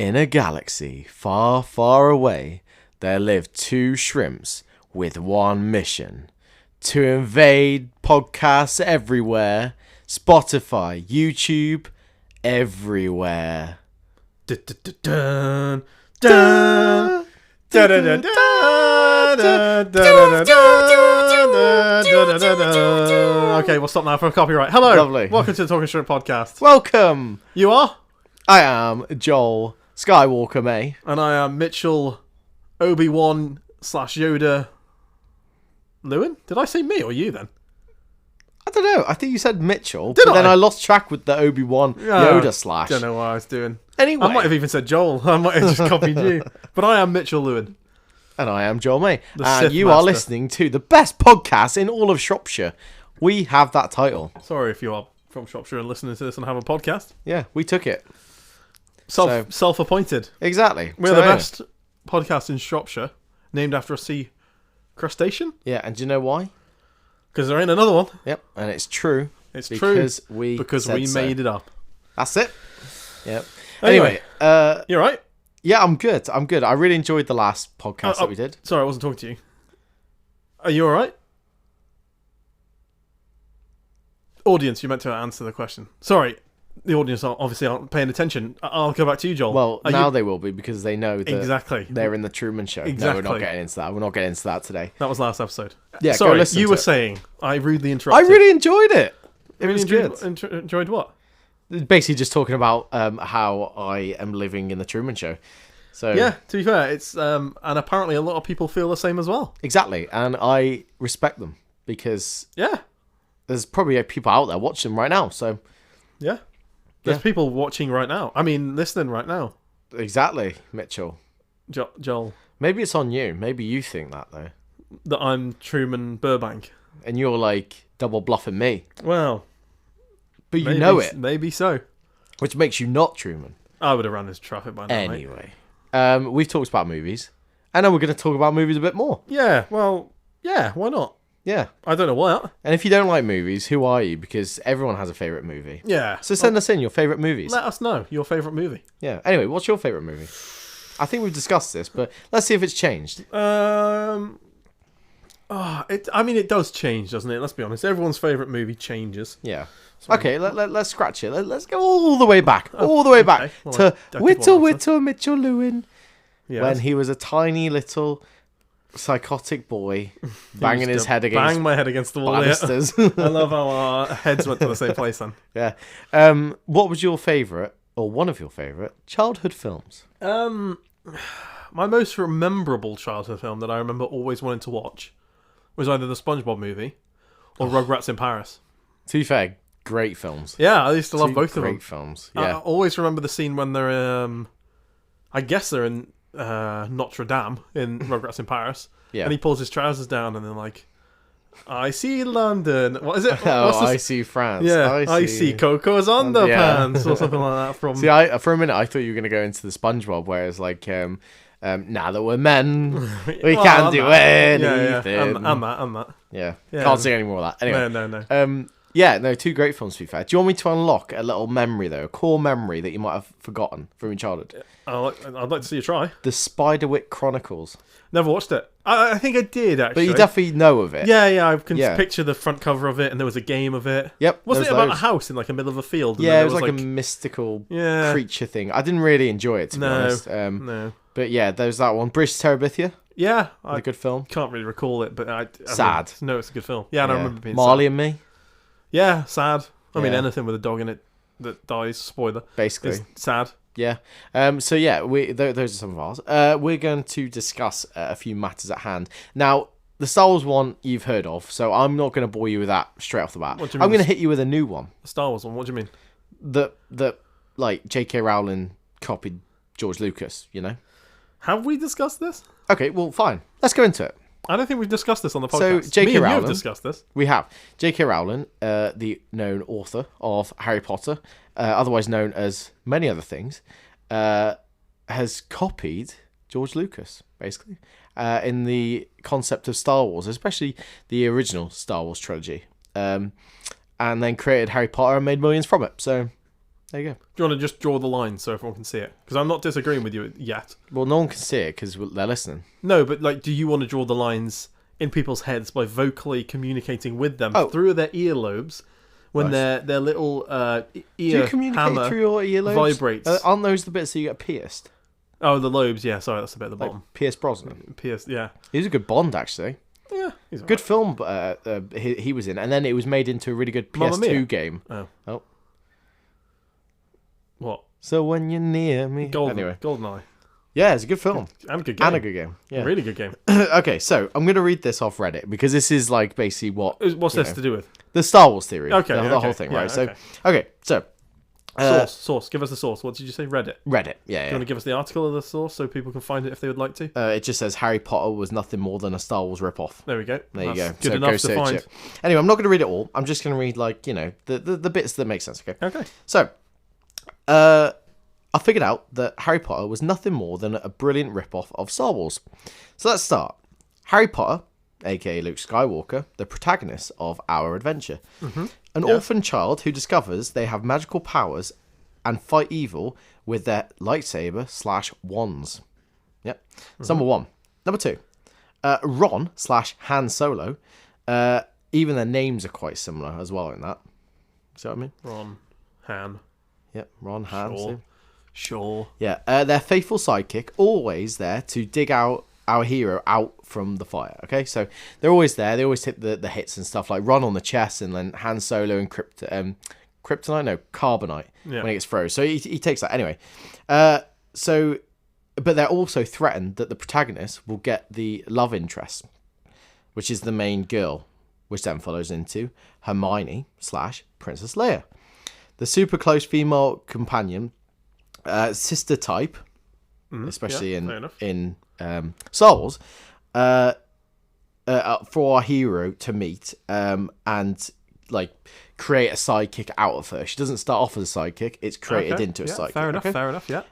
In a galaxy far, far away, there lived two shrimps with one mission: to invade podcasts everywhere, Spotify, YouTube, everywhere. Dun, Okay, we'll stop now for copyright. Hello, Lovely. Welcome to the Talking Shrimp podcast. Welcome. You are? I am Joel Skywalker May. And I am Mitchell Obi-Wan / Yoda Lewin? Did I say me or you then? I don't know. I think you said Mitchell. Did but then I I lost track with the Obi-Wan Yoda slash. Don't know what I was doing. Anyway. I might have even said Joel. I might have just copied you. But I am Mitchell Lewin. And I am Joel May. The And Sith you are Master. listening to the best podcast in all of Shropshire. We have that title. Sorry if you are from Shropshire and listening to this and have a podcast. Yeah, we took it. Self-appointed. Exactly. We're the best podcast in Shropshire, named after a sea crustacean. Yeah, and do you know why? Because there ain't another one. Yep, and it's true. It's because true. Because said we so. made it up. That's it. Yep. Anyway, Anyway, you alright? yeah, I'm good. I really enjoyed the last podcast that we did. Sorry, I wasn't talking to you. Are you alright? Audience, you meant to answer the question. Sorry, the audience obviously aren't paying attention. I'll go back to you, Joel. Well, now they will be because they know that exactly they're in the Truman Show. Exactly. No, we're not getting into that. We're not getting into that today. That was last episode. Yeah, sorry, go listen you to were it. saying I rudely I interrupted. really enjoyed it. It Really was enjoyed, good. enjoyed what? Basically, just talking about how I am living in the Truman Show. So Yeah, to be fair, it's and apparently a lot of people feel the same as well. exactly, and I respect them because Yeah, there's probably people out there watching right now. So yeah. There's Yeah. people watching right now. I mean, listening right now. exactly, Mitchell. Joel, Maybe it's on you. Maybe you think that though, that I'm Truman Burbank. and you're like double bluffing me, Well, but you maybe, know it, Maybe so. which makes you not Truman. I would have ran this traffic by now. Mate. Anyway, we've talked about movies, and then we're going to talk about movies a bit more. Yeah, well, yeah, why not? Yeah, I don't know what. and if you don't like movies, who are you? Because everyone has a favorite movie. Yeah. So send us in your favorite movies. Let us know your favourite movie. Yeah. Anyway, what's your favorite movie? I think we've discussed this, but let's see if it's changed. It does change, doesn't it? Let's be honest. Everyone's favourite movie changes. Yeah. Okay, let's scratch it. Let's go all the way back. All the way back okay. Well, to I did one answer. Whittle Mitchell Lewin. Yes. When he was a tiny little psychotic boy banging his head against Bang my head against the wall. Yeah. banisters. I love how our heads went to the same place then. Yeah. What was your favourite, or one of your favourite, childhood films? My most memorable childhood film that I remember always wanting to watch was either the SpongeBob movie or Rugrats in Paris. To be fair, great films. Yeah, I used to love Two both of them. Great films. I Yeah. always remember the scene when they're, I guess they're in Notre Dame in Rugrats in Paris. Yeah. And he pulls his trousers down and then like, I see London. What is it? Oh, What's this? I see France. Yeah, I see Coco's underpants or something like that. From See, for a minute, I thought you were going to go into the SpongeBob, where it's like, now that we're men, we Well, can't and do that. anything. Yeah, and that. Yeah. Yeah. Can't sing any more of that. Anyway, No. yeah, no, two great films, to be fair. Do you want me to unlock a little memory, though, a core memory that you might have forgotten from your childhood? I'd like to see you try. The Spiderwick Chronicles. Never watched it. I think I did, actually. But you definitely know of it. Yeah, I can Yeah. picture the front cover of it, and there was a game of it. Yep. Wasn't it there about was a house in like the middle of a field? And Yeah, then it was there like a mystical Yeah. creature thing. I didn't really enjoy it, to be honest. No. But yeah, there's that one. British Terabithia, Yeah, a I good film. can't really recall it, but I Sad. No, it's a good film. Yeah, and I remember being Marley sad. and Me, Yeah, sad. I mean, Yeah. anything with a dog in it that dies, spoiler, basically. is sad. Yeah. So yeah, those are some of ours. We're going to discuss a few matters at hand. Now, the Star Wars one you've heard of, so I'm not going to bore you with that straight off the bat. What do you I'm mean? going to hit you with a new one. Star Wars one. What do you mean? That like J.K. Rowling copied George Lucas. You know. Have we discussed this? Okay. Well, fine. Let's go into it. I don't think we've discussed this on the So, podcast. J.K. Me and you Rowling- have discussed this. We have J.K. Rowling, the known author of Harry Potter, otherwise known as many other things, has copied George Lucas, basically, in the concept of Star Wars, especially the original Star Wars trilogy, and then created Harry Potter and made millions from it. So There you go. Do you want to just draw the line so everyone can see it? Because I'm not disagreeing with you yet. Well, no one can see it because they're listening. No, but like, do you want to draw the lines in people's heads by vocally communicating with them through their earlobes when their little ear Do you communicate hammer through your earlobes? vibrates? Aren't those the bits that you get pierced? Oh, the lobes. Yeah, sorry, that's the bit at the bottom. Pierce Brosnan. Pierce. Yeah. He was a good Bond, actually. Yeah. He's Good film he was in, and then it was made into a really good Mamma Mia? PS2 game. Oh. What? So when you're near me. Anyway. Goldeneye. Yeah, it's a good film. And a good game. And a good game. Yeah. Really good game. Okay, so I'm going to read this off Reddit because this is like basically What's this to do with? The Star Wars theory. Okay. The whole thing, right? Okay. So Source. Give us the source. What did you say? Reddit. Reddit. Do you want to give us the article of the source so people can find it if they would like to? It just says Harry Potter was nothing more than a Star Wars ripoff. There we go. There you go. Good enough to find. It. Anyway, I'm not going to read it all. I'm just going to read the bits that make sense. Okay. So, I figured out that Harry Potter was nothing more than a brilliant ripoff of Star Wars. So let's start. Harry Potter, aka Luke Skywalker, the protagonist of our adventure. An orphan child who discovers they have magical powers and fight evil with their lightsaber/wands. Yep. That's number one. Number two. Ron/Han Solo. Even their names are quite similar as well in that. See what I mean? Ron, Han. Yep. Ron, Han. Sure. Yeah. Their faithful sidekick, always there to dig out our hero out from the fire. Okay, so they're always there. They always hit the hits and stuff, like Ron on the chest, and then Han Solo and Kryptonite, Carbonite when he gets froze. So he takes that anyway. But they're also threatened that the protagonist will get the love interest, which is the main girl, which then follows into Hermione/Princess Leia, the super close female companion, sister type, especially in Star Wars, for our hero to meet and like create a sidekick out of her. She doesn't start off as a sidekick; it's created into a sidekick. Fair enough. Yeah.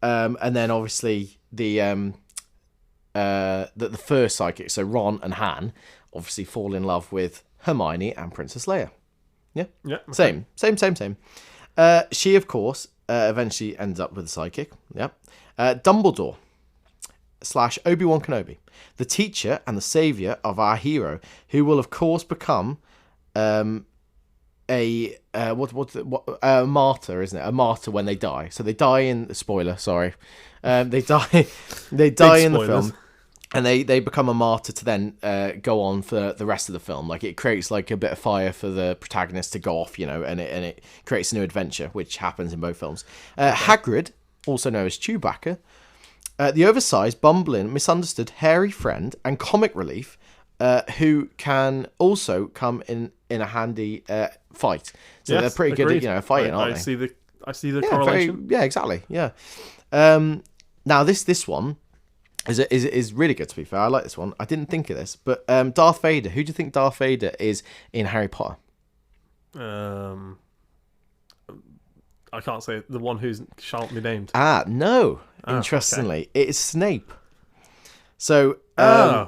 And then obviously the first sidekick, so Ron and Han, obviously fall in love with Hermione and Princess Leia. Yeah. Yeah. Okay. Same. She, of course, eventually ends up with a sidekick. Yeah. Dumbledore / Obi-Wan Kenobi, the teacher and the savior of our hero, who will, of course, become a martyr, isn't it? A martyr when they die. So they die in spoiler. Sorry, they die in the film. And they become a martyr to then go on for the rest of the film. Like, it creates like a bit of fire for the protagonist to go off, and it creates a new adventure, which happens in both films. Hagrid, also known as Chewbacca, the oversized, bumbling, misunderstood, hairy friend and comic relief, who can also come in a handy fight. So they're pretty good at fighting, aren't they? I see the correlation. Exactly. Yeah. Now this one is really good, to be fair. I like this one. I didn't think of this, but Darth Vader. Who do you think Darth Vader is in Harry Potter? I can't say the one who shan't be named. No. Interestingly, it is Snape. So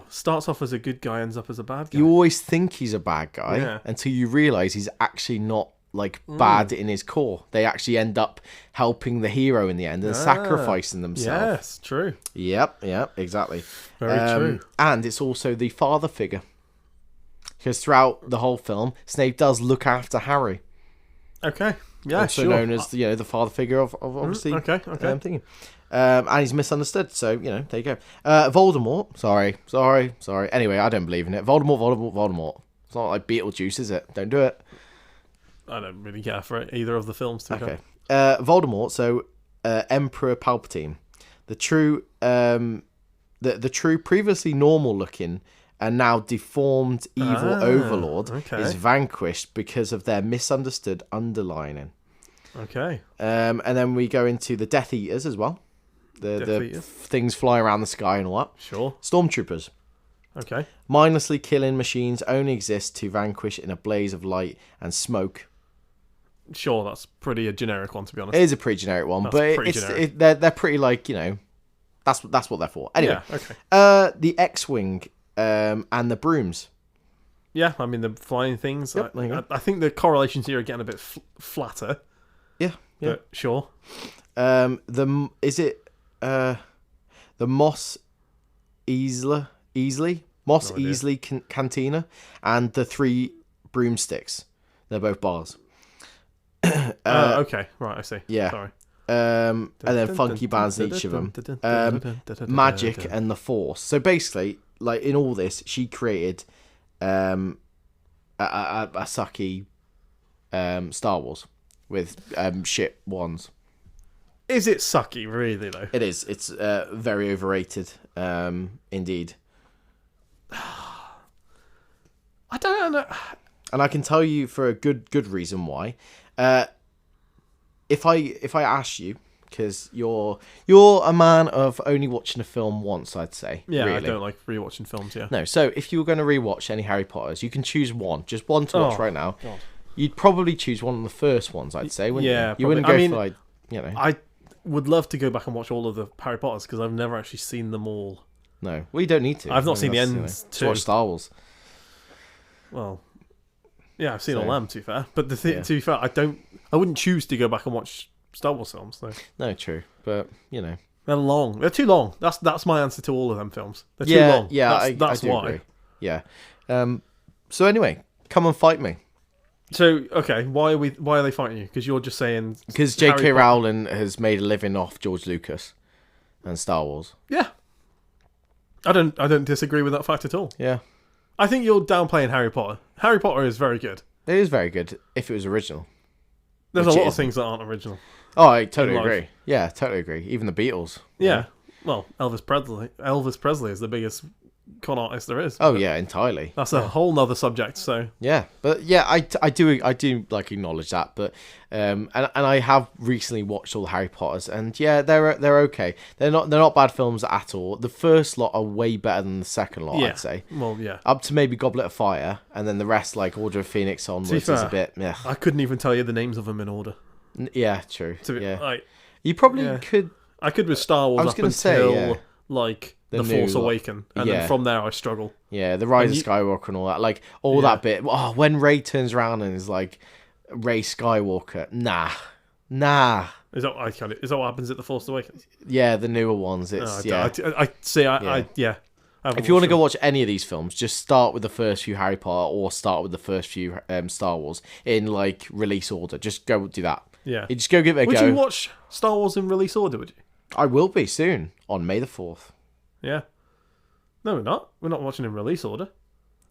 starts off as a good guy, ends up as a bad guy. You always think he's a bad guy until you realise he's actually not bad in his core. They actually end up helping the hero in the end and sacrificing themselves. Yes, true. Yep, exactly. Very true. And it's also the father figure, because throughout the whole film, Snape does look after Harry. Okay. Yeah, also known as the father figure of obviously. Okay. I'm thinking. And he's misunderstood, so there you go. Voldemort. Sorry. Anyway, I don't believe in it. Voldemort. It's not like Beetlejuice, is it? Don't do it. I don't really care for either of the films. Okay. Voldemort. So Emperor Palpatine, the true, the true previously normal looking and now deformed evil overlord is vanquished because of their misunderstood underlining. Okay. And then we go into the Death Eaters as well. The things fly around the sky and all that. Sure. Stormtroopers. Okay. Mindlessly killing machines only exist to vanquish in a blaze of light and smoke. Sure, that's pretty a generic one, to be honest. It is a pretty generic one, they're pretty that's what they're for. Anyway, the X-Wing and the brooms. Yeah, I mean the flying things. Yep, I think the correlations here are getting a bit flatter. Yeah. But sure. The Moss Moss No idea. Easley Cantina and the Three Broomsticks. They're both bars. Okay, right, I see. Yeah. Sorry. And then funky bands in each of them. Magic and the Force. So basically, like in all this, she created a sucky Star Wars with shit ones. Is it sucky, really, though? It is. It's very overrated, indeed. I don't know. And I can tell you for a good reason why. If I ask you, because you're a man of only watching a film once, I'd say. Yeah, really. I don't like rewatching films, yeah. No, so if you were going to rewatch any Harry Potters, you can choose one, just one to watch right now. God. You'd probably choose one of the first ones, I'd say, wouldn't Yeah, you? You wouldn't go probably. for like, you know. I would love to go back and watch all of the Harry Potters because I've never actually seen them all. No, well, you don't need to. I've not seen the that's, ends Just too. watch Star Wars. Well, yeah, I've seen So- all them, to be fair. But Yeah. to be fair, I wouldn't choose to go back and watch Star Wars films, though. No, true, but you know. They're long. They're too long. That's my answer to all of them films. They're too Yeah, long. yeah, That's I do why. agree. Yeah. So anyway, come and fight me. So, okay, why are they fighting you? Because you're just saying... Because Harry J.K. Potter- Rowling has made a living off George Lucas and Star Wars. Yeah. I don't disagree with that fact at all. Yeah. I think you're downplaying Harry Potter. Harry Potter is very good. It is very good if it was original. There's Which a it lot of isn't. things that aren't original. Oh, I totally In life. agree. Yeah, totally agree. Even the Beatles. Yeah. Well, Elvis Presley is the biggest con artist there is. Oh But yeah, entirely. That's a whole nother subject, so... Yeah, but yeah, I do like acknowledge that, but and I have recently watched all the Harry Potters, and yeah, they're okay. They're not bad films at all. The first lot are way better than the second lot, Yeah. I'd say. Well, yeah. Up to maybe Goblet of Fire, and then the rest, like Order of Phoenix onwards, is fair, a bit. Yeah, I couldn't even tell you the names of them in order. yeah, true. To be, Yeah, you probably yeah. could. I could with Star Wars I was up gonna until, say, yeah. like, The The new Force lot. Awakens, and Yeah. then from there I struggle. Yeah, the Rise And of Skywalker and all that, like all Yeah. that bit. Oh, when Rey turns around and is like, Rey Skywalker, nah. Is that what happens at The Force Awakens? Yeah, the newer ones. It's No, yeah. I If you want to go watch any of these films, just start with the first few Harry Potter or start with the first few Star Wars in like release order. Just go do that. Yeah. You just go give it a Would go. you watch Star Wars in release order, would you? I will be soon on May the 4th. Yeah. No, we're not. We're not watching in release order.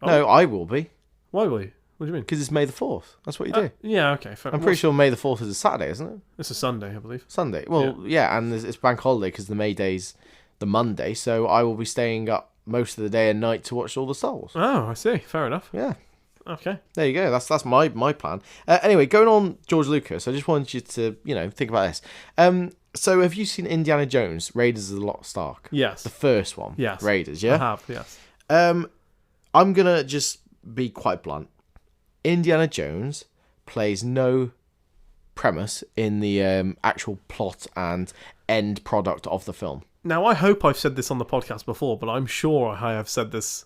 Oh. No, I will be Why will you? What do you mean? because it's May the 4th. That's what you do. Yeah, okay. Fair. I'm pretty sure May the 4th is a Saturday, isn't it? It's a Sunday, I believe. Sunday. Well, yeah, and it's bank holiday because the May Day's the Monday, so I will be staying up most of the day and night to watch all the Star Wars. Oh, I see. Fair enough. Yeah. Okay. There you go. That's my plan. Anyway, going on George Lucas, I just wanted you to think about this. So have you seen Indiana Jones, Raiders of the Lost Ark? Yes. The first one. Yes. Raiders. I Yeah. have. Yes. I'm gonna just be quite blunt. Indiana Jones plays no premise in the actual plot and end product of the film. Now, I hope I've said this on the podcast before, but I'm sure I have said this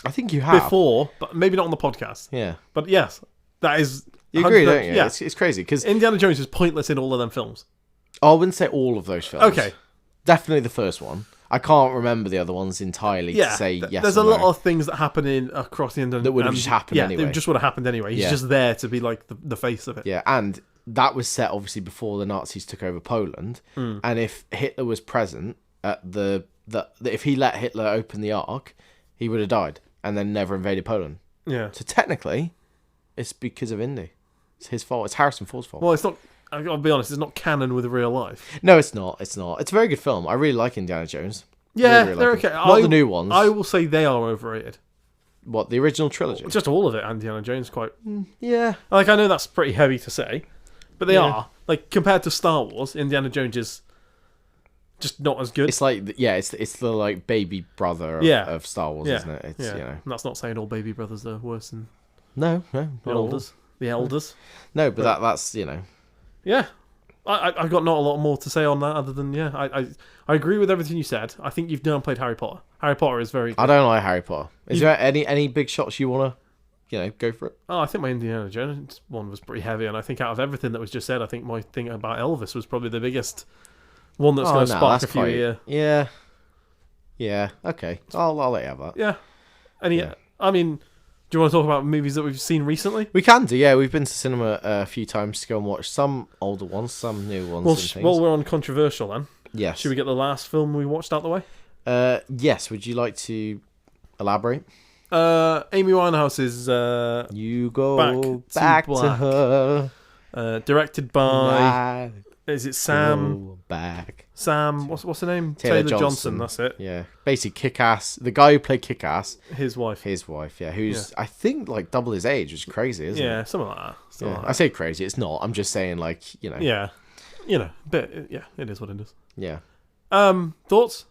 I think you have. before, but maybe not on the podcast. Yeah. But yes, that is. You agree, 100%. don't you? Yeah. It's crazy because Indiana Jones is pointless in all of them films. I wouldn't say all of those films. Okay. Definitely the first one. I can't remember the other ones entirely Yeah. to say yes There's or a lot no. of things that happen across the Indiana That would have just happened anyway. They just would have happened anyway. He's Yeah. just there to be like the face of it. Yeah, and that was set obviously before the Nazis took over Poland. And if Hitler was present at if he let Hitler open the Ark, he would have died and then never invaded Poland. Yeah. So technically, it's because of Indy. It's his fault. It's Harrison Ford's fault. Well, it's not. I'll be honest. It's not canon with real life. No, it's not. It's not. It's a very good film. I really like Indiana Jones. Yeah, Really they're like okay. it. Not the new ones. I will say they are overrated. What, the original trilogy? Just all of it. Indiana Jones, quite. Yeah. Like, I know that's pretty heavy to say, but they Yeah. are. Like, compared to Star Wars, Indiana Jones is just not as good. It's like, yeah, it's the like baby brother of Star Wars, isn't it? It's, And that's not saying all baby brothers are worse than No, the not at all. elders. The elders. No, but that's Yeah. I've got not a lot more to say on that other than, I agree with everything you said. I think you've downplayed Harry Potter. Harry Potter is very good. I don't like Harry Potter. Is there any big shots you want to go for it. Oh, I think my Indiana Jones one was pretty heavy, and I think out of everything that was just said, I think my thing about Elvis was probably the biggest one that's going to spark a few here. Yeah. Yeah. Okay. I'll let you have that. Yeah. I mean, do you want to talk about movies that we've seen recently? We can do. Yeah, we've been to cinema a few times to go and watch some older ones, some new ones. Well, we're on controversial then. Yes. Should we get the last film we watched out the way? Yes. Would you like to elaborate? Amy Winehouse is You Go Back to Her. Directed by is it Sam? Go Back. Sam, what's her name? Taylor Johnson. That's it. Yeah, basically Kick-Ass. The guy who played Kick-Ass. His wife. Yeah, who's I think like double his age, which is crazy, isn't it? Yeah, something like that. Something like that. I say crazy. It's not. I'm just saying Yeah, but it is what it is. Yeah. Thoughts?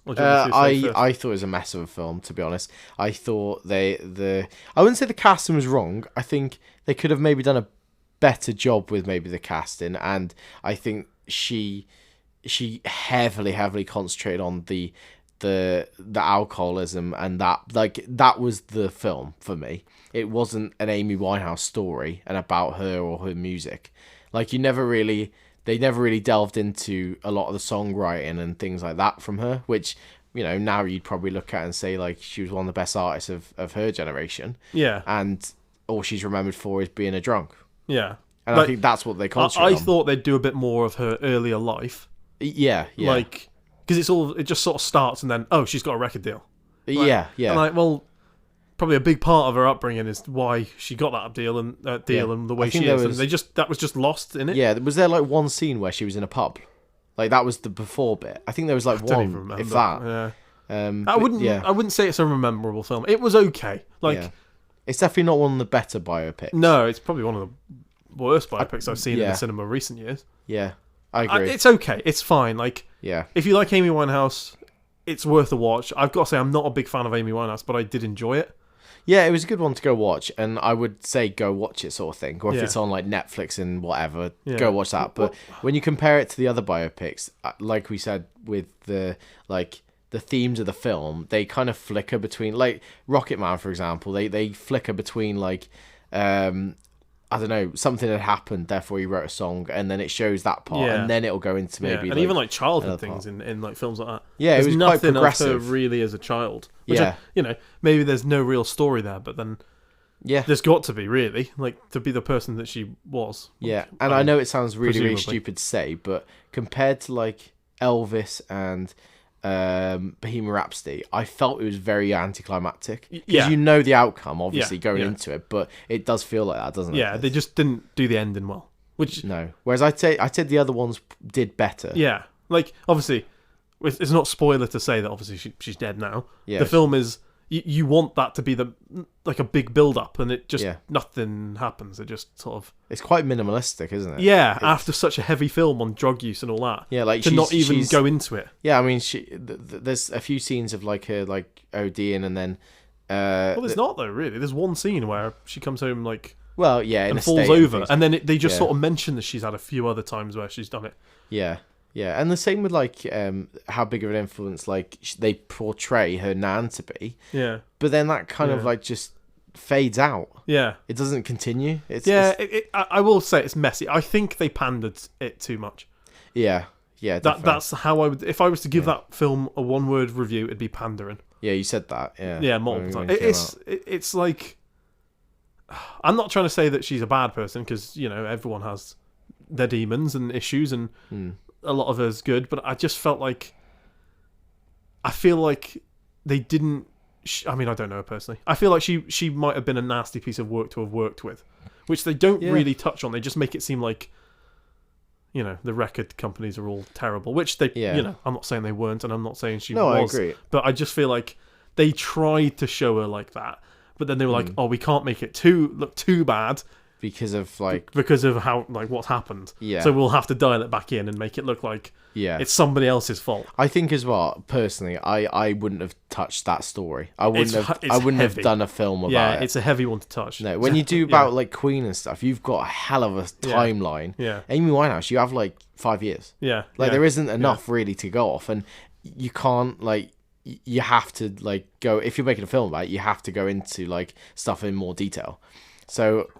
I thought it was a mess of a film, to be honest. I thought I wouldn't say the casting was wrong. I think they could have maybe done a better job with maybe the casting, and I think she heavily concentrated on the alcoholism, and that was the film for me. It wasn't an Amy Winehouse story and about her or her music. Like they never really delved into a lot of the songwriting and things like that from her, which now you'd probably look at and say like she was one of the best artists of her generation. Yeah, and all she's remembered for is being a drunk. Yeah, and I think that's what they concentrate on. I thought they'd do a bit more of her earlier life. Yeah. Like, because it just sort of starts and then, she's got a record deal. Like, yeah. And well, probably a big part of her upbringing is why she got that deal and the way she is. And that was just lost in it. Yeah, was there like one scene where she was in a pub? Like that was the before bit. I think there was like one, even remember. If that. Yeah. I wouldn't say it's a memorable film. It was okay. It's definitely not one of the better biopics. No, it's probably one of the worst biopics I've seen in the cinema recent years. Yeah, I agree. It's okay. It's fine. Yeah. If you like Amy Winehouse, it's worth a watch. I've got to say, I'm not a big fan of Amy Winehouse, but I did enjoy it. Yeah, it was a good one to go watch, and I would say go watch it sort of thing. Or if it's on like Netflix and whatever, go watch that. But when you compare it to the other biopics, like we said with the themes of the film, they kind of flicker between, like Rocket Man, for example. They flicker between I don't know, something had happened, therefore he wrote a song, and then it shows that part, and then it'll go into maybe and even childhood things in films like that. Yeah, there's it was nothing quite progressive. Of her really as a child. Which maybe there's no real story there, but then there's got to be really to be the person that she was. Yeah, and I know it sounds really stupid to say, but compared to Elvis and Bohemian Rhapsody, I felt it was very anticlimactic because the outcome obviously going into it, but it does feel like that, doesn't it? Yeah, they just didn't do the ending well. No, whereas I'd say the other ones did better. Yeah, obviously, it's not spoiler to say that obviously she's dead now. Yeah, the film is. You want that to be a big build up, and it just nothing happens. It just sort of it's quite minimalistic, isn't it? Yeah, after such a heavy film on drug use and all that. Yeah, to not even go into it. Yeah, I mean, there's a few scenes of her ODing, and then well, there's not though. Really, there's one scene where she comes home and falls over, and then they just sort of mention that she's had a few other times where she's done it. Yeah. Yeah, and the same with how big of an influence they portray her nan to be. Yeah, but then that kind of just fades out. Yeah, it doesn't continue. I will say it's messy. I think they pandered it too much. Yeah, that's how I would. If I was to give that film a one-word review, it'd be pandering. Yeah, you said that. Yeah, multiple times. It's like I'm not trying to say that she's a bad person because everyone has their demons and issues and. A lot of her's good, but I just felt I feel like they didn't. I mean, I don't know her personally. I feel like she might have been a nasty piece of work to have worked with, which they don't really touch on. They just make it seem like, the record companies are all terrible, which they, I'm not saying they weren't, and I'm not saying she was. I agree. But I just feel like they tried to show her like that, but then they were like, oh, we can't make it look too bad. Because of how what's happened. Yeah. So we'll have to dial it back in and make it look like it's somebody else's fault. I think as well, personally, I wouldn't have touched that story. I wouldn't have done a film about it. Yeah, it's a heavy one to touch. No, when you do about Queen and stuff, you've got a hell of a timeline. Yeah. Amy Winehouse, you have 5 years. Yeah. There isn't enough really to go off, and you can't you have to like go, if you're making a film about it, you have to go into like stuff in more detail. So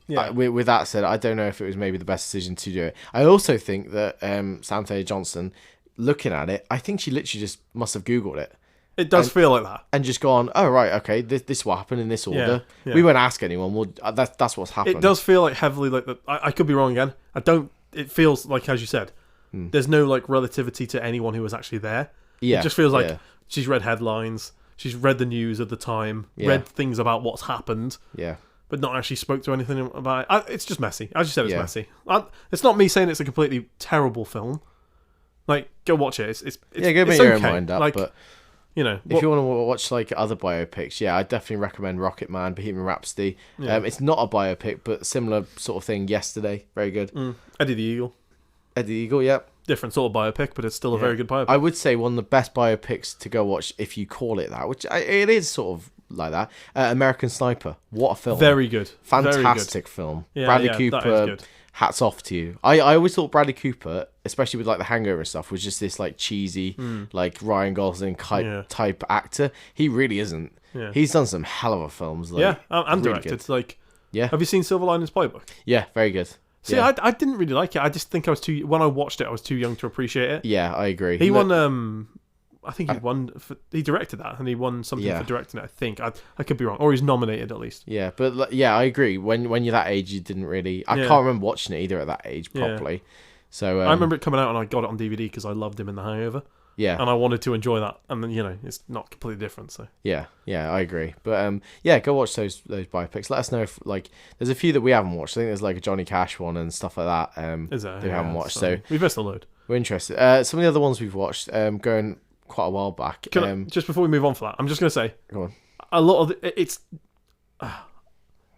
Yeah. with that said, I don't know if it was maybe the best decision to do it. I also think that Sam Taylor Johnson, looking at it, I think she literally just must have Googled it. It does feel like that. And just gone, oh, right, okay, this is what happened in this order. Yeah. We won't ask anyone. Well, that's what's happened. It does feel like heavily like that. I could be wrong again. It feels like, as you said, there's no like relativity to anyone who was actually there. Yeah. It just feels like she's read headlines, she's read the news of the time, read things about what's happened. Yeah. But not actually spoke to anything about it. It's just messy. As you said, it's messy. It's not me saying it's a completely terrible film. Like, go watch it. It's go make your own mind up. Like, but you know, if you want to watch like other biopics, I definitely recommend Rocket Man, Bohemian Rhapsody. Yeah. It's not a biopic, but similar sort of thing. Yesterday, very good. Eddie the Eagle. Eddie the Eagle, yep. Different sort of biopic, but it's still a very good biopic. I would say one of the best biopics to go watch, if you call it that, which it is sort of like that. American Sniper. What a film. Very good. Fantastic film. Yeah, Bradley that is Cooper, good. hats off to you. I always thought Bradley Cooper, especially with like The Hangover and stuff, was just this like cheesy, like Ryan Gosling type actor. He really isn't. Yeah. He's done some hell of a films. Like, and really directed. good. Like, Yeah. have you seen Silver Linings Playbook? Yeah, very good. See, yeah. I didn't really like it. I just think I was when I watched it, I was too young to appreciate it. Yeah, I agree. He won. I think he won. He directed that, and he won something for directing it. I think I could be wrong, or he's nominated at least. Yeah, but I agree. When you're that age, you didn't really. I can't remember watching it either at that age properly. Yeah. So I remember it coming out, and I got it on DVD because I loved him in The Hangover. Yeah, and I wanted to enjoy that, and then it's not completely different. So yeah, I agree. But go watch those biopics. Let us know if like there's a few that we haven't watched. I think there's like a Johnny Cash one and stuff like that. Is there? That we haven't watched. So we've missed a load. We're interested. Some of the other ones we've watched going quite a while back. Just before we move on for that, I'm just going to say, go on. A lot of it's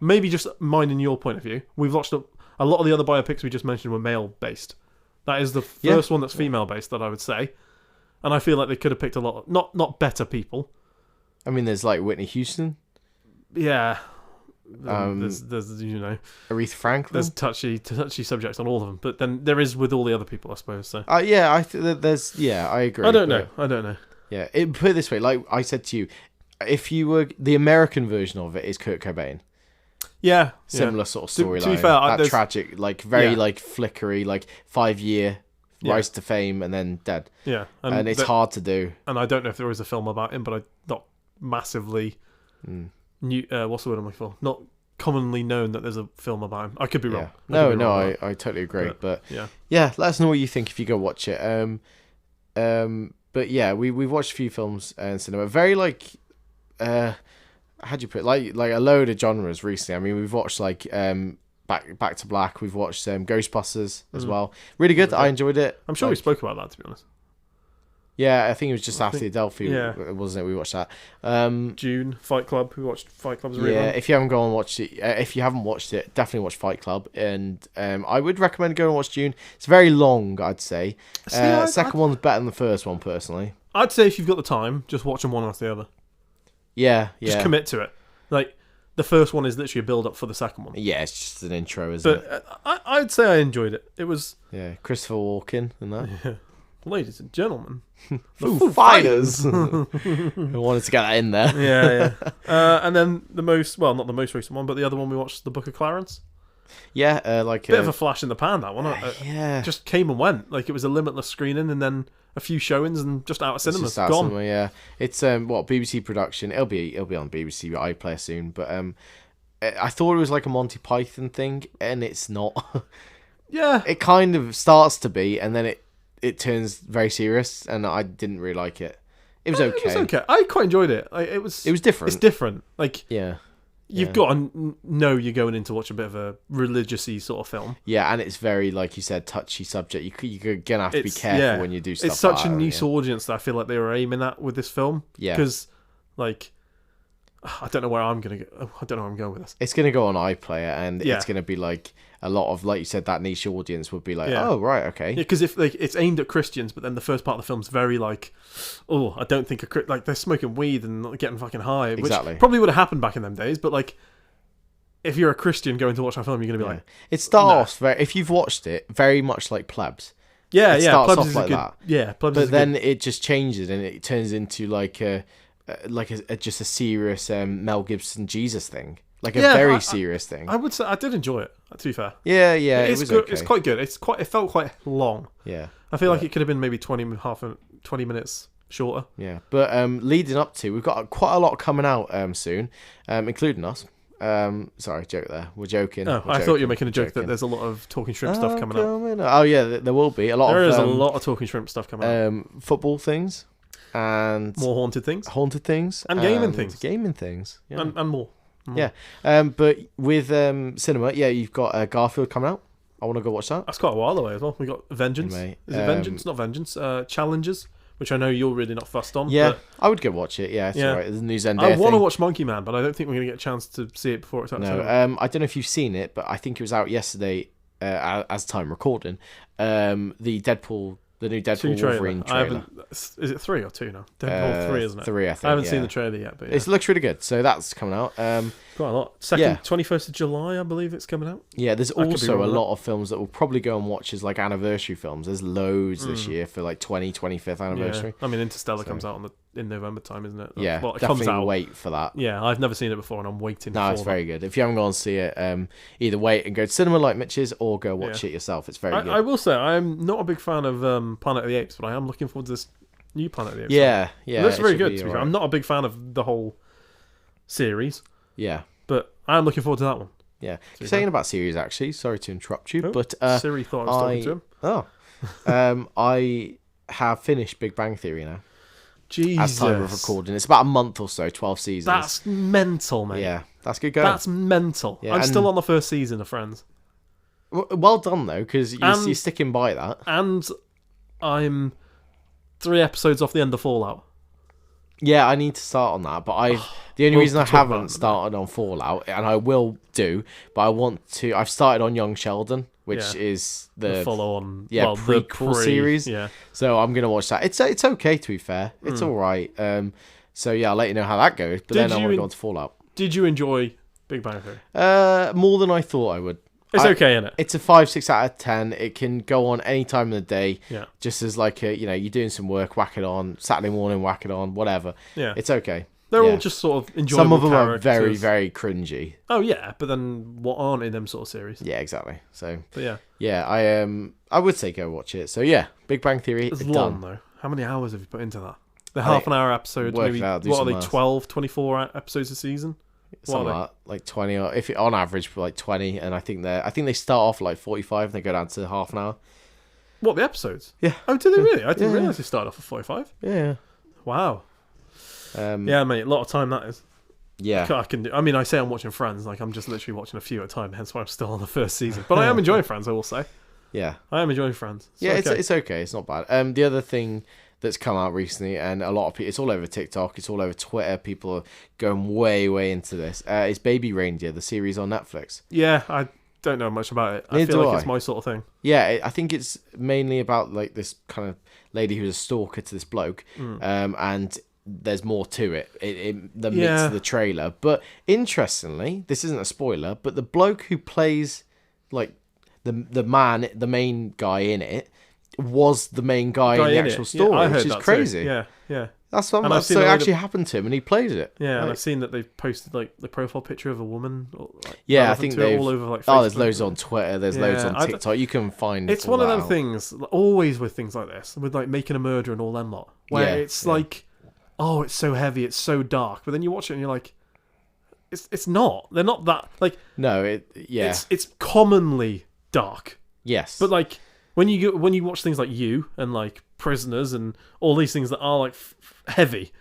maybe just mine and your point of view. We've watched a lot of the other biopics we just mentioned were male based. That is the first one that's female based that I would say, and I feel like they could have picked a lot not better people. I mean, there's like Whitney Houston. Yeah. There's Aretha Franklin. There's touchy subjects on all of them, but then there is with all the other people, I suppose. So I agree. I don't know. Yeah, put it this way, like I said to you, if you were the American version of it is Kurt Cobain. Yeah, similar sort of storyline. To be fair, that tragic, like very like flickery, like 5-year rise to fame and then dead. Yeah, and it's hard to do. And I don't know if there is a film about him, but I'm not massively new. What's the word I'm looking for? Not commonly known that there's a film about him. I could be wrong. No, I totally agree. But let us know what you think if you go watch it. But yeah, we've watched a few films in cinema. Very like, how do you put it? Like a load of genres recently. I mean, we've watched like Back to Black. We've watched Ghostbusters as well. Really good. I enjoyed it. I'm sure we spoke about that, to be honest. Yeah, I think it was just after Adelphi, wasn't it? We watched that. June, Fight Club. We watched Fight Club. If you haven't gone and watched it, if you haven't watched it, definitely watch Fight Club. And I would recommend going and watch June. It's very long, I'd say. Second one's better than the first one, personally. I'd say if you've got the time, just watch them one after the other. Yeah. Just commit to it. Like, the first one is literally a build-up for the second one. Yeah, it's just an intro, isn't it? But I'd say I enjoyed it. It was... Yeah, Christopher Walken and that. Yeah. Ladies and gentlemen, Foo Fighters. I wanted to get that in there. Yeah. And then not the most recent one, but the other one we watched, The Book of Clarence. Yeah, like bit of a flash in the pan, that one. Yeah, just came and went. Like it was a limitless screening, and then a few showings, and just out of cinemas, gone. Yeah, it's BBC production. It'll be on BBC iPlayer soon. But I thought it was like a Monty Python thing, and it's not. Yeah, it kind of starts to be, and then it turns very serious, and I didn't really like it. It was okay. It was okay. I quite enjoyed it. It was different. It's different. Like you've got to know you're going in to watch a bit of a religious-y sort of film. Yeah, and it's very, like you said, touchy subject. You're gonna have to be careful when you do stuff. It's such like a niche audience that I feel like they were aiming at with this film. Yeah, because like. I don't know where I'm going to go. I don't know where I'm going with this. It's going to go on iPlayer, and it's going to be like a lot of, like you said, that niche audience would be like, oh, right, okay. Yeah, because if like it's aimed at Christians, but then the first part of the film's very like, oh, I don't think like they're smoking weed and getting fucking high, which probably would have happened back in them days. But like, if you're a Christian going to watch our film, you're going to be like, it starts very. If you've watched it, very much like Plebs. Yeah, it yeah. starts Plebs off is like a good. that. Yeah, Plebs But is then it just changes and it turns into like a just a serious Mel Gibson Jesus thing, like a very serious thing. I would say I did enjoy it. To be fair, Yeah, it it's was good. okay. It's quite good. It felt quite long. Yeah, I feel like it could have been maybe 20 minutes shorter. yeah. But leading up to, we've got quite a lot coming out soon, including us. Sorry, joke there. We're joking. Oh, I thought you were making a joke that there's a lot of Talking Shrimp stuff coming out. Oh yeah, there will be a lot. There is a lot of Talking Shrimp stuff coming out. Football things and More haunted things and gaming things, yeah. and more. Yeah. But with cinema, yeah, you've got Garfield coming out. I want to go watch that. That's quite a while away as well. We got Vengeance. Anyway, Is it Vengeance? Not Vengeance. Challengers, which I know you're really not fussed on. Yeah, but I would go watch it. Yeah, it's alright. There's a new Zendaya I want to thing. watch Monkey Man, but I don't think we're going to get a chance to see it before it's out. No, I don't know if you've seen it, but I think it was out yesterday as time recording. The new Deadpool Wolverine trailer. Is it 3 or 2 now? Deadpool 3, isn't it? 3, I think. I haven't seen the trailer yet, but yeah. It looks really good. So that's coming out. Quite a lot. 21st of July, I believe it's coming out. Yeah, there's also a lot of films that we'll probably go and watch as like anniversary films. There's loads this year for like 25th anniversary. Yeah. I mean, Interstellar comes out in November time, isn't it? Yeah, well, it definitely comes out. Wait for that. Yeah, I've never seen it before, and I'm waiting. No, it's very good. If you haven't gone to see it, either wait and go to cinema like Mitch's, or go watch it yourself. It's very good. I will say I'm not a big fan of Planet of the Apes, but I am looking forward to this new Planet of the Apes. Yeah. It looks very good. To be fair. I'm not a big fan of the whole series. Yeah, but I am looking forward to that one. Yeah. Saying about series, actually, sorry to interrupt you, but Siri thought I was talking to him. I have finished Big Bang Theory now. Jesus. As time of recording, it's about a month or so, 12 seasons. That's mental, mate. Yeah, that's good going. That's mental. Yeah, I'm still on the first season of Friends. Well done though, because you're sticking by that. And I'm 3 episodes off the end of Fallout. Yeah, I need to start on that, but the only reason I haven't started on Fallout, and I will do, but I want to. I've started on Young Sheldon, which is the follow-on, prequel series. Yeah, so I'm gonna watch that. It's okay, to be fair. It's all right. So yeah, I'll let you know how that goes. But then I want to go on to Fallout. Did you enjoy Big Bang Theory? More than I thought I would. It's okay, isn't it? It's a 5-6 out of 10. It can go on any time of the day. Yeah. Just as like you're doing some work, whack it on. Saturday morning, whack it on. Whatever. Yeah. It's okay. They're all just sort of enjoyable. Some of them characters. are very, very cringy. Oh yeah, but then what aren't in them sort of series? Yeah, exactly. So. But yeah. I would say go watch it. So yeah, Big Bang Theory. It's long though. How many hours have you put into that? The half an hour episodes. Maybe what are they? 12, 24 episodes a season. Something like 20, or if on average like 20, and I think they start off like 45 and they go down to half an hour. What, the episodes? Yeah. Oh, did they really? I didn't realise they started off at 45. Yeah. Wow. Yeah, mate, a lot of time that is. Yeah. I say I'm watching Friends, like I'm just literally watching a few at a time, hence why I'm still on the first season. But I am enjoying Friends, I will say. Yeah. I am enjoying Friends. It's okay. It's not bad. The other thing that's come out recently, and a lot of people, it's all over TikTok, it's all over Twitter, people are going way into this, is Baby Reindeer, the series on Netflix. Yeah, I don't know much about it. I feel like it's my sort of thing. Yeah, I think it's mainly about like this kind of lady who's a stalker to this bloke, and there's more to it than meets the trailer. But interestingly, this isn't a spoiler, but the bloke who plays like the main guy in it was the main guy in the actual story, which is crazy. Too. Yeah. That's something. So it actually happened to him, and he played it. Yeah, and I've seen that they've posted like the profile picture of a woman. I think they've all over like Facebook. There's loads on Twitter. There's loads on TikTok. You can find. It's one of them things. Always with things like this, with like Making a Murder and all them lot, where it's like, oh, it's so heavy, it's so dark, but then you watch it and you're like, it's not. They're not that like. No, It's commonly dark. Yes, but like. When you watch things like You and like Prisoners and all these things that are like heavy,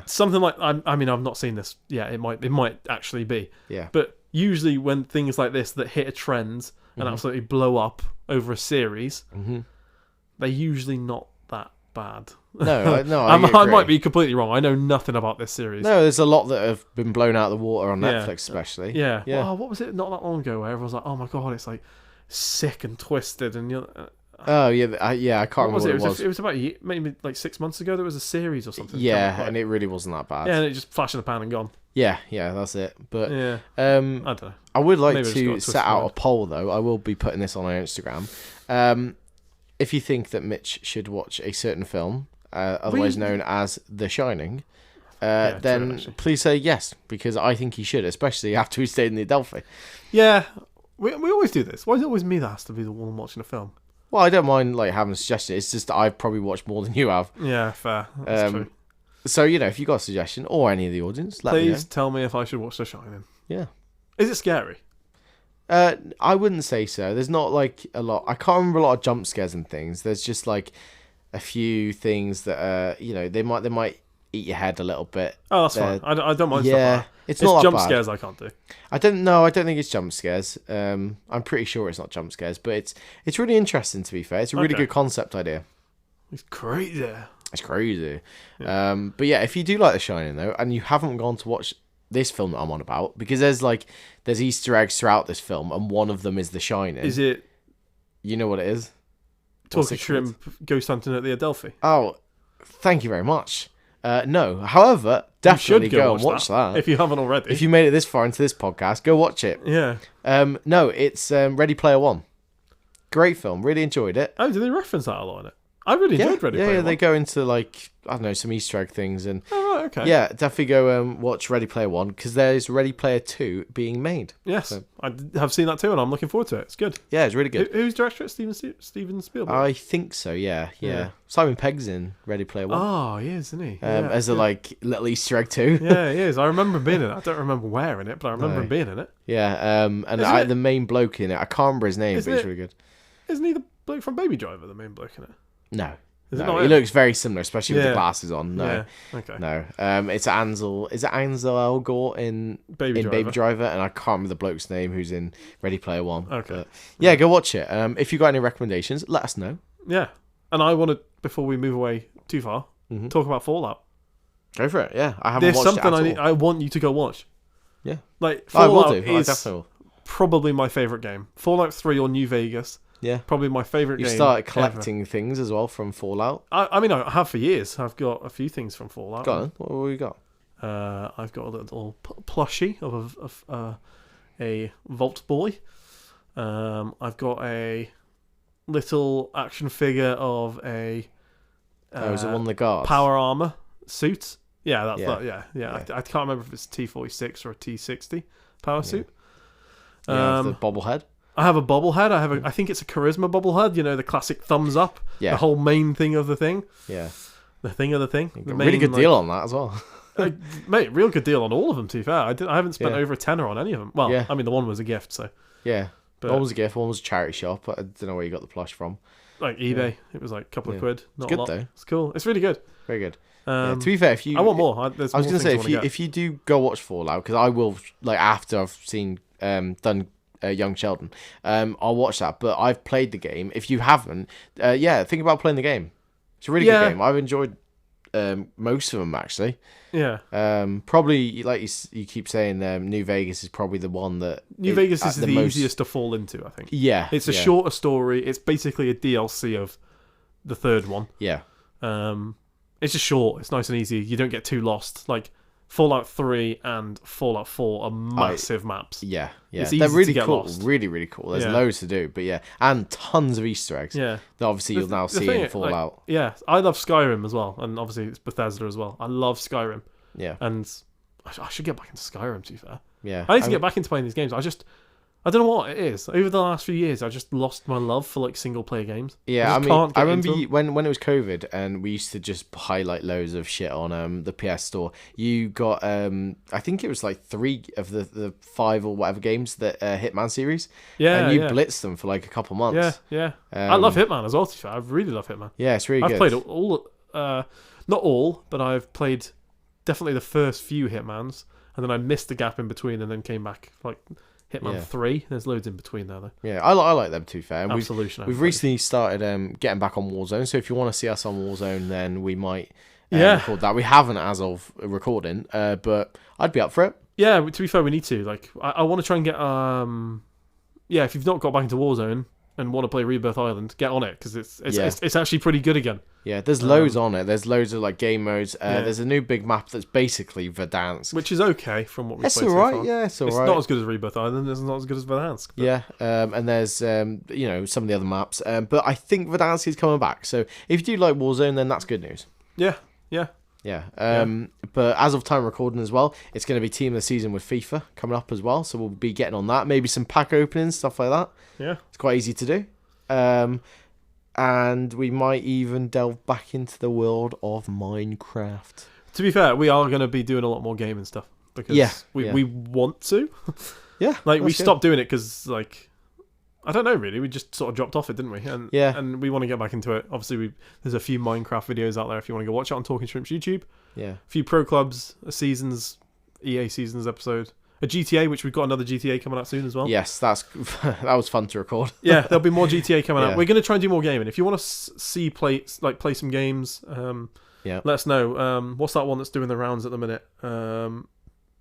something like I mean I've not seen this. Yeah, it might actually be. Yeah, but usually when things like this that hit a trend and absolutely blow up over a series, they're usually not that bad. No, I might be completely wrong. I know nothing about this series. No, there's a lot that have been blown out of the water on Netflix, especially. Yeah. Well, what was it? Not that long ago, where everyone was like, "Oh my god, it's like." Sick and twisted, and I can't remember what it was. It was about maybe like 6 months ago. There was a series or something. Yeah, and it really wasn't that bad. Yeah, and it just flashed in the pan and gone. Yeah, that's it. But I don't know. I would like to set out a poll though. I will be putting this on our Instagram. if you think that Mitch should watch a certain film, otherwise known as The Shining, then please say yes, because I think he should, especially after he stayed in the Adelphi. Yeah, we always do this. Why is it always me that has to be the one watching a film? Well, I don't mind like having a suggestion. It's just that I've probably watched more than you have. Yeah, fair. That's true. So, if you've got a suggestion, or any of the audience, let me know. Please tell me if I should watch The Shining. Yeah. Is it scary? I wouldn't say so. There's not like a lot. I can't remember a lot of jump scares and things. There's just like a few things that they might eat your head a little bit. Oh, that's fine. I don't mind. Yeah, stuff like that. it's not jump that bad. Scares I can't do. I don't think it's jump scares. I'm pretty sure it's not jump scares, but it's really interesting. To be fair, it's a really good concept idea. It's crazy. It's crazy. Yeah. But yeah, if you do like The Shining though, and you haven't gone to watch this film that I'm on about, because there's Easter eggs throughout this film, and one of them is The Shining. Is it? You know what it is? Talking shrimp ghost hunting at the Adelphi. Oh, thank you very much. No, however, definitely go and watch that if you haven't already. If you made it this far into this podcast, go watch it. Yeah. No, it's Ready Player One. Great film. Really enjoyed it. Oh, did they reference that a lot in it? I really enjoyed Ready Player One. Yeah, they go into some Easter egg things and. Oh, right, okay. Yeah, definitely go watch Ready Player One, because there's Ready Player 2 being made. Yes, so. I have seen that too, and I'm looking forward to it. It's good. Yeah, it's really good. Who's director? Steven Spielberg. I think so. Yeah. Simon Pegg's in Ready Player One. Oh, he is, isn't he? As a little Easter egg too. Yeah, he is. I remember him being in it. I don't remember where in it, but I remember him being in it. Yeah. And the main bloke in it, I can't remember his name, but he's really good. Isn't he the bloke from Baby Driver? The main bloke in it? No. No, he looks very similar, especially with the glasses on. No, yeah. Okay. No. It's Ansel. Is it Ansel Elgort in Baby Driver? And I can't remember the bloke's name who's in Ready Player One. Okay. But, go watch it. If you got any recommendations, let us know. Yeah, and I want to, before we move away too far, talk about Fallout. Go for it. Yeah, I haven't watched it at all. I want you to go watch. Yeah, like Fallout I definitely will. Probably my favorite game. Fallout 3 or New Vegas. Yeah, probably my favourite game. You started collecting things as well from Fallout. I mean, I have for years. I've got a few things from Fallout. Go on. What have you got? I've got a little plushie of a Vault Boy. I've got a little action figure of a. Is it one of the guards? Power armor suit. Yeah, that's that. Yeah. I can't remember if it's T46 or a T60 power suit. The bobblehead. I have a bobblehead. I think it's a charisma bobblehead. You know, the classic thumbs up. Yeah. The whole main thing of the thing. Yeah. The thing of the thing. Really good deal on that as well. Mate, real good deal on all of them, to be fair. I haven't spent over a tenner on any of them. Well, I mean, the one was a gift, so. Yeah. But one was a gift, one was a charity shop. I don't know where you got the plush from. Like eBay. It was like a couple of quid. Not it's good, a lot. though. It's cool. It's really good. Very good. To be fair, if you... I want more. I was going to say, if you do go watch Fallout, because I will, after I've seen, done... Young Sheldon. I'll watch that, but I've played the game. If you haven't, think about playing the game. It's a really good game. I've enjoyed most of them actually. Yeah. Probably like you keep saying, New Vegas is probably the one that New Vegas is the easiest to fall into. I think. Yeah. It's a shorter story. It's basically a DLC of the third one. Yeah. It's just short. It's nice and easy. You don't get too lost. Like Fallout 3 and Fallout 4 are massive maps. Yeah. It's easy They're really to get cool. lost. Really, really cool. There's loads to do, but and tons of Easter eggs. Yeah. That obviously you'll now see in Fallout. I love Skyrim as well, and obviously it's Bethesda as well. I love Skyrim. Yeah. And I should get back into Skyrim, to be fair. Yeah. I need to get back into playing these games. I don't know what it is. Over the last few years, I just lost my love for single player games. Yeah, I remember when it was COVID and we used to just highlight loads of shit on the PS Store. You got I think it was 3 of the 5 or whatever games that Hitman series. Yeah, and you blitzed them for a couple months. Yeah. I love Hitman as well. To be fair, I really love Hitman. Yeah, it's really good. I've played all, not all, but I've played definitely the first few Hitmans, and then I missed the gap in between, and then came back Hitman 3. There's loads in between there, though. Yeah, I like them, to be fair. Absolution. We've recently started getting back on Warzone, so if you want to see us on Warzone, then we might record that. We haven't as of recording, but I'd be up for it. Yeah, to be fair, we need to. I want to try and get... if you've not got back into Warzone, and want to play Rebirth Island, get on it because it's Yeah. it's actually pretty good again. Yeah, there's loads on it. There's loads of like game modes. There's a new big map that's basically Verdansk, Which is okay from what we've it's played alright. so far. Yeah, it's alright. It's not as good as Rebirth Island. It's not as good as Verdansk. But Yeah, and there's some of the other maps. But I think Verdansk is coming back. So if you do like Warzone, then that's good news. yeah. Yeah. But as of time recording as well, it's going to be Team of the Season with FIFA coming up as well. So we'll be getting on that. Maybe some pack openings, stuff like that. Yeah. It's quite easy to do. And we might even delve back into the world of Minecraft. To be fair, we are going to be doing a lot more gaming stuff because we want to. Yeah. Like we that's good. stopped doing it because I don't know really. We just sort of dropped off it, didn't we? And and we want to get back into it. Obviously, there's a few Minecraft videos out there if you want to go watch it on Talking Shrimp's YouTube. Yeah. A few Pro Clubs, a seasons, EA seasons episode, a GTA, which we've got another GTA coming out soon as well. Yes, that was fun to record. Yeah, there'll be more GTA coming Yeah. out. We're going to try and do more gaming. If you want to play some games, Yeah. let us know. What's that one that's doing the rounds at the minute?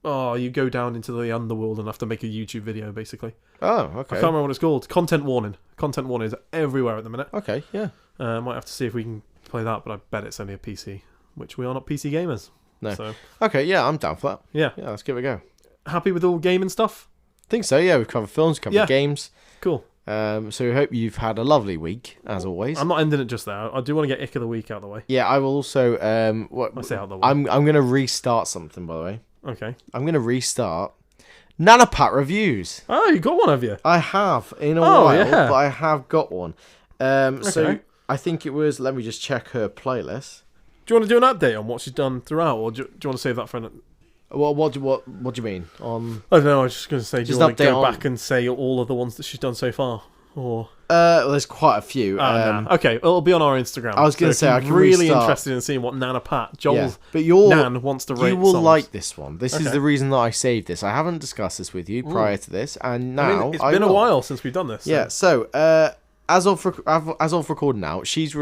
You go down into the underworld and have to make a YouTube video, basically. Oh, I okay. can't remember what it's called. Content warning. Content warning is everywhere at the minute. Okay, yeah. Might have to see if we can play that, but I bet it's only a PC, which we are not PC gamers. No. So, Okay, yeah, I'm down for that. yeah. Yeah, let's give it a go. Happy with all gaming stuff? Think so, yeah. We've covered films, covered games. Cool. So we hope you've had a lovely week, as always. I'm not ending it just there. I do want to get Ick of the Week out of the way. Yeah, I will also... I say out of the way. I'm going to restart something, by the way. Okay. I'm going to restart Nanapat reviews. Oh, you got one, have you? I have in a while, yeah. but I have got one. So Okay. I think it was... Let me just check her playlist. Do you want to do an update on what she's done throughout, or do you want to save that for an... Well, what do you mean? On I don't know, I was just going to say, do you Just want to update go on- back and say all of the ones that she's done so far? Or... well, there's quite a few. nah. Okay, it'll be on our Instagram. I was gonna if say, I you're can really restart. interested in seeing what Nana Pat, Joel yeah. But you're Nan wants to rate you will songs. like this one. This is Okay. the reason that I saved this. I haven't discussed this with you prior to this, and now I mean, it's been a while since we've done this. So. Yeah. So as of recording now, she's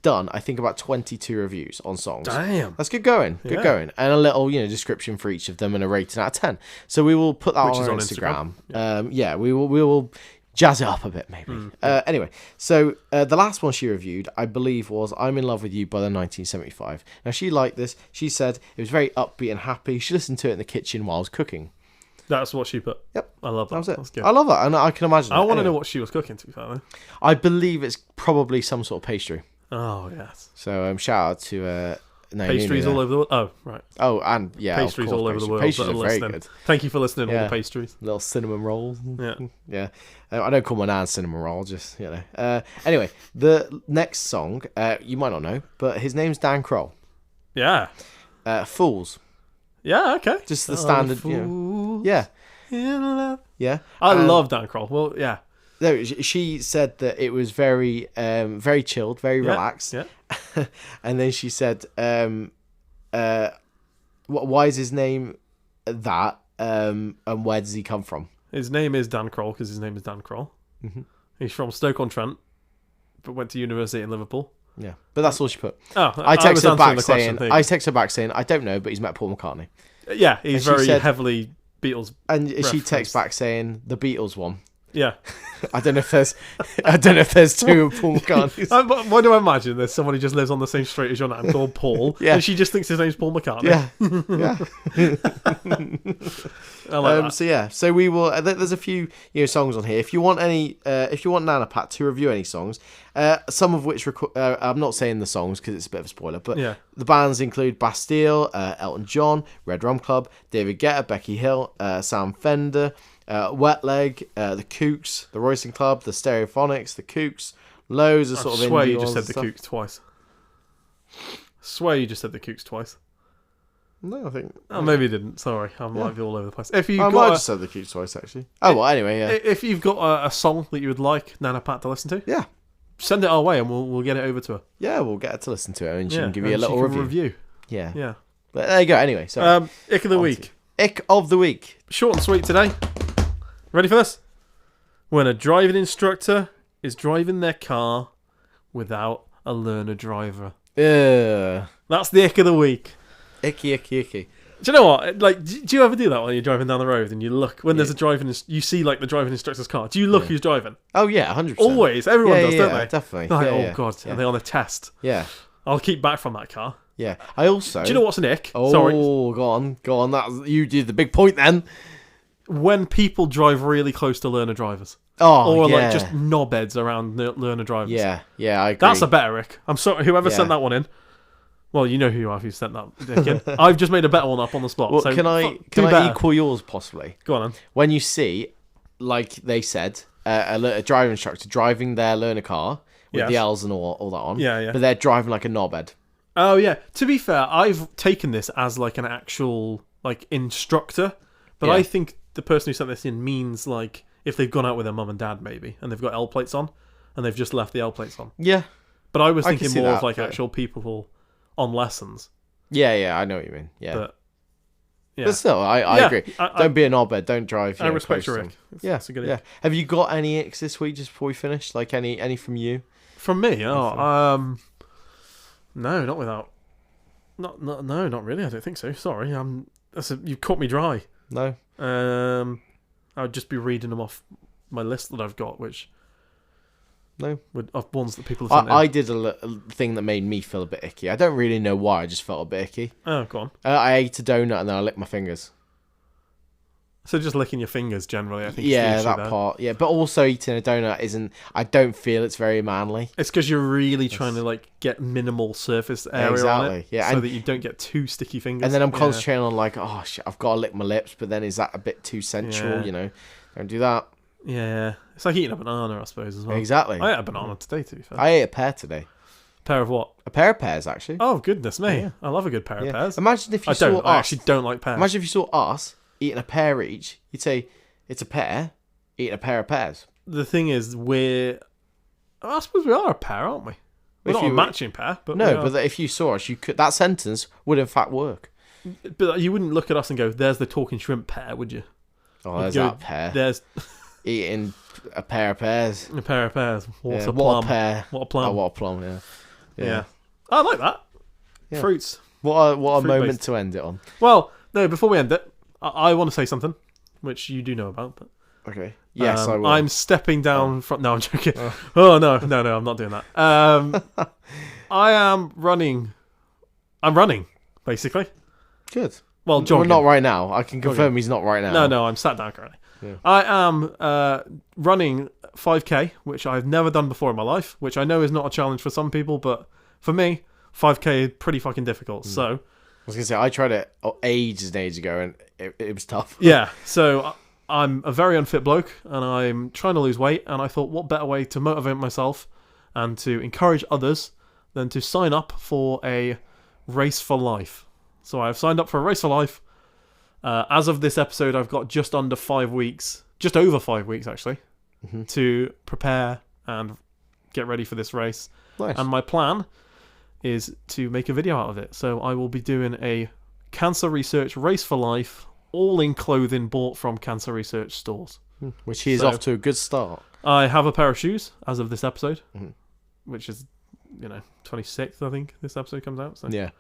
done I think about 22 reviews on songs. Damn. That's good going. Good Yeah. going, and a little description for each of them and a rating out of 10. So we will put that Which on is our on Instagram. Instagram. We will jazz it up a bit maybe. Anyway, so the last one she reviewed, I believe, was "I'm in Love with You" by the 1975. Now she liked this. She said it was very upbeat and happy. She listened to it in the kitchen while I was cooking. That's what she put. Yep. I love that. That was it. That's good. I love that, and I can imagine. I want to Anyway, know what she was cooking, to be fair, though. I believe it's probably some sort of pastry. Oh, yes. So shout out to Pastries all over the world. Oh, right. Oh, and yeah, of Pastries course, all over the world. Pastries that are are very listening. good. Thank you for listening, all Yeah. the pastries. Little cinnamon rolls. Yeah. Yeah. I don't call my nan cinnamon roll. Just Anyway, the next song you might not know, but his name's Dan Kroll. Yeah. Fools. Yeah, okay. Just the standard. Yeah. In love. Yeah. I love Dan Kroll. Well, yeah. No, she said that it was very, very chilled, very relaxed. Yeah. And then she said, why is his name that? And where does he come from? His name is Dan Kroll because his name is Dan Kroll. Mm-hmm. He's from Stoke-on-Trent, but went to university in Liverpool. Yeah, but that's all she put. Oh, I was text her answering back the question, saying, I don't know, but he's met Paul McCartney. Yeah, he's And she very said- heavily Beatles. And she reference. texts back saying the Beatles one. Yeah. I don't know if there's two Paul McCartneys. Why do I imagine there's someone who just lives on the same street as your nan called Paul, Yeah. and she just thinks his name's Paul McCartney? Yeah, I like that. So yeah, so we will. There's a few songs on here. If you want if you want Nanapat to review any songs, some of which I'm not saying the songs because it's a bit of a spoiler, but Yeah. the bands include Bastille, Elton John, Red Rum Club, David Guetta, Becky Hill, Sam Fender, Wet Leg, the Kooks, the Royston Club, the Stereophonics, the Kooks, loads of I sort of swear indie you just ones said and the stuff. Kooks twice. Swear you just said the Kooks twice. No, I think. Oh, maybe you didn't. Sorry, I might be all over the place. If you I might got have just said the Kooks twice actually. Oh well, anyway, yeah. if you've got a song that you would like Nana Pat to listen to, Yeah. send it our way and we'll get it over to her. Yeah, we'll get her to listen to it and she can give you a and little she can review. Yeah. Yeah. But there you go. Anyway, so Ick of the week. Ick of the week. Short and sweet today. Ready for this? When a driving instructor is driving their car without a learner driver. Ugh. That's the ick of the week. Icky, icky, icky. Do you know what? Like, do you ever do that when you're driving down the road and you look when there's a you see like the driving instructor's car? Do you look who's driving? Oh yeah, 100%. Always, everyone does, don't they? Definitely. Like, yeah, God, are they on a test? Yeah. I'll keep back from that car. Yeah. I also. Do you know what's an ick? Oh, Sorry. go on. You did the big point then. When people drive really close to learner drivers. Oh, or yeah. like just knobheads around learner drivers. Yeah, I agree. That's a better ick. I'm sorry, whoever sent that one in. Well, you know who you are if you sent that dick in. I've just made a better one up on the spot. Well, so can I equal yours possibly? Go on then. When you see, like they said, a driving instructor driving their learner car with the L's and all that on. Yeah. But they're driving like a knobhead. Oh yeah. To be fair, I've taken this as like an actual like instructor, but I think the person who sent this in means like if they've gone out with their mum and dad maybe, and they've got L plates on, and they've just left the L plates on. Yeah. But I was thinking more of that, like actual people on lessons. Yeah, I know what you mean. Yeah. But still, I agree. Don't be a knobhead. Don't drive. I respect your ick. That's a good ick. Have you got any icks this week just before we finish? Like any from you? From me? No, not without. No, not really. I don't think so. Sorry, you caught me dry. No. I would just be reading them off my list that I've got, which. No, of ones that people have sent I did a thing that made me feel a bit icky. I don't really know why. I just felt a bit icky. Oh, go on. I ate a donut and then I licked my fingers. So just licking your fingers generally, I think. Yeah, that part. Yeah, but also eating a donut isn't. I don't feel it's very manly. It's because you're really trying to like get minimal surface area on it, so that you don't get too sticky fingers. And then I'm concentrating on like, oh shit, I've got to lick my lips. But then is that a bit too sensual? You know, don't do that. Yeah, it's like eating a banana, I suppose, as well. Exactly. I ate a banana today, to be fair. I ate a pear today. Pair of what? A pair of pears, actually. Oh, goodness me. Yeah. I love a good pair of pears. Imagine if you saw us. I actually don't like pears. Imagine if you saw us eating a pear each. You'd say, it's a pear, eating a pair of pears. The thing is, I suppose we are a pair, aren't we? We're not a matching pair. But no, but if you saw us, you could. That sentence would in fact work. But you wouldn't look at us and go, there's the talking shrimp pair, would you? Oh, there's that pear. There's... Eating a pair of pears. A pair of pears. What a plum. What a pear. What a plum. Oh, what a plum, yeah. I like that. Yeah. Fruits. What a moment to end it on. Well, no, before we end it, I want to say something, which you do know about. But okay. Yes, I will. I'm stepping down from... No, I'm joking. Oh, no, I'm not doing that. I am running. I'm running, basically. Good. Well, jogging. Well, not right now. I can confirm he's not right now. No, I'm sat down currently. Yeah. I am running 5k, which I've never done before in my life, which I know is not a challenge for some people, but for me, 5k is pretty fucking difficult. So I was going to say, I tried it ages and ages ago, and it was tough. Yeah, so I'm a very unfit bloke, and I'm trying to lose weight, and I thought, what better way to motivate myself and to encourage others than to sign up for a race for life. So I've signed up for a race for life. As of this episode, I've got just under 5 weeks, just over 5 weeks actually, to prepare and get ready for this race. Nice. And my plan is to make a video out of it. So I will be doing a cancer research race for life, all in clothing bought from cancer research stores. Which he is off to a good start. I have a pair of shoes as of this episode, which is, 26th, I think this episode comes out. So. Yeah.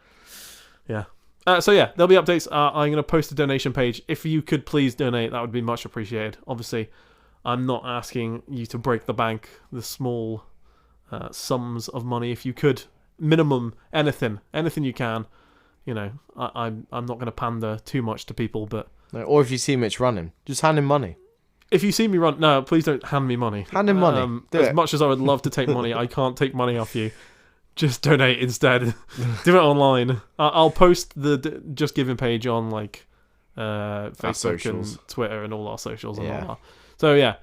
So there'll be updates. I'm going to post a donation page. If you could please donate, that would be much appreciated. Obviously, I'm not asking you to break the bank, the small sums of money. If you could, minimum anything you can. I'm not going to pander too much to people, but or if you see Mitch running, just hand him money. If you see me run, no, please don't hand me money. Hand him money. As much as I would love to take money, I can't take money off you. Just donate instead. Do it online. I'll post the Just Giving page on Facebook and Twitter and all our socials and all that. So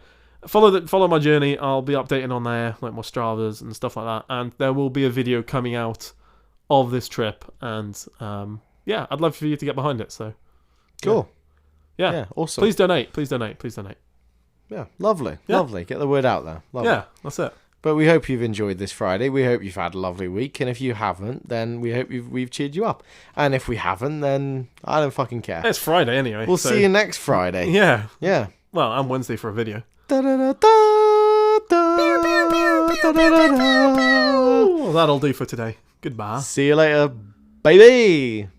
follow my journey. I'll be updating on there, like my Stravas and stuff like that. And there will be a video coming out of this trip. And I'd love for you to get behind it. So cool. Yeah, awesome. Please donate. Yeah, lovely. Get the word out there. Lovely. Yeah, that's it. But we hope you've enjoyed this Friday. We hope you've had a lovely week. And if you haven't, then we hope we've cheered you up. And if we haven't, then I don't fucking care. It's Friday anyway. We'll see you next Friday. Yeah. Yeah. Well, and Wednesday for a video. Well, that'll do for today. Goodbye. See you later, baby.